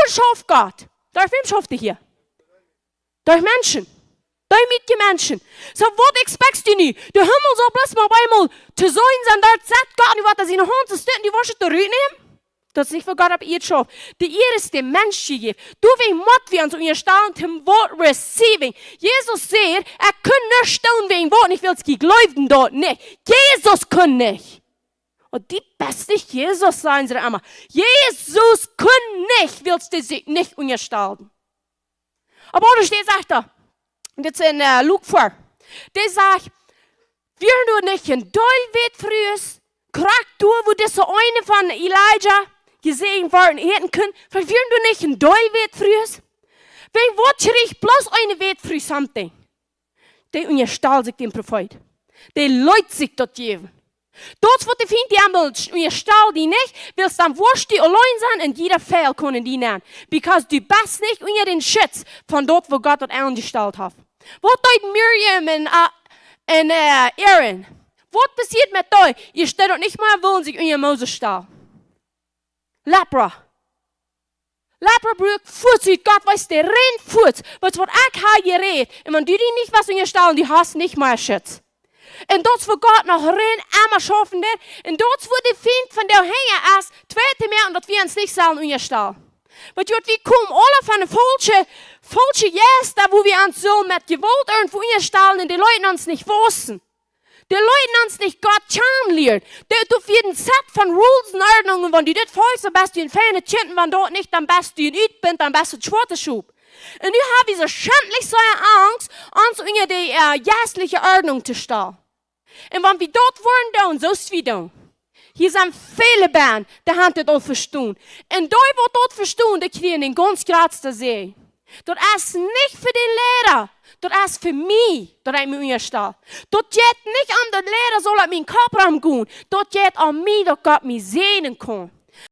schafft Gott? Durch wem schafft er hier? Durch Menschen. Durch Mitmenschen. So, was expectst du nie? Der Himmel soll bloß mal einmal zu sein, dort sagt Gott nicht, was er seine Hand zu stützen, die Wasche zurücknehmen. Das ist nicht, was Gott auf ihr schafft. Die Ehre ist dem Menschen gegeben. Du willst Mord werden, so ihr Stahlen zum Wort receiving. Jesus sagt, kann nicht stehen wegen Wort, ich will es geglauben dort nicht. Jesus kann nicht. Und die beste Jesus sein, sie immer. Jesus kann nicht, willst du sich nicht unterstellen. Aber da steht, sagt er, und jetzt in Luke 4, der sagt, wir du nicht in David frühes, kriegt du, wo das so eine von Elijah gesehen worden hätten können, wir du nicht in David frühes? Wenn was ich bloß eine wird früh something, der unterstellt sich dem Prophet, der leut sich dort geben. Dort, wo die findet, die einmal unterstellt die nicht, willst dann wurscht die allein sein, und jeder Fall können die nennen. Because du bist nicht unter den Schutz von dort, wo Gott dort angestellt hat. Was tut Miriam und Aaron? Was passiert mit euch? Ihr steht dort nicht mal, wollen sich unter Moses stellen. Lepra. Lepra braucht Fuß, Gott weiß, der rennt Fuß. Was ich habe geredet, und wenn du die nicht was unterstellen, die hast nicht mehr Schutz. Und dort, wo Gott noch rein einmal schaffen wird, und dort, wo die Find von der Hänger ist, zweite mehr, und dort wir uns nicht sollen unterstellen. Aber wir kommen alle von der falschen Yes, da wo wir uns so mit Gewalt irgendwo unterstellen, und die Leute uns nicht wissen. Die Leute uns nicht Gott kennenlernen. Du für ein Set von Rules und Ordnungen, wenn du das falsch am besten in Ferien Kinder, wenn dort nicht am besten in Üt bist, am besten schwarze Schub. Und du hast diese schändlich so eine Angst, uns unter die jährliche Ordnung zu stellen. Und wenn wir dort wollen, so ist wie da. Hier sind viele Bären, die haben das auch verstanden. Und die, die dort verstehen, die kriegen den ganz gratis zu sehen. Dort ist nicht für den Lehrer, dort ist für mich, dort ich mich unterstelle. Dort geht nicht an den Lehrer, soll ich meinen Kopf gehen. Dort geht an mich, dass Gott mich sehen kann.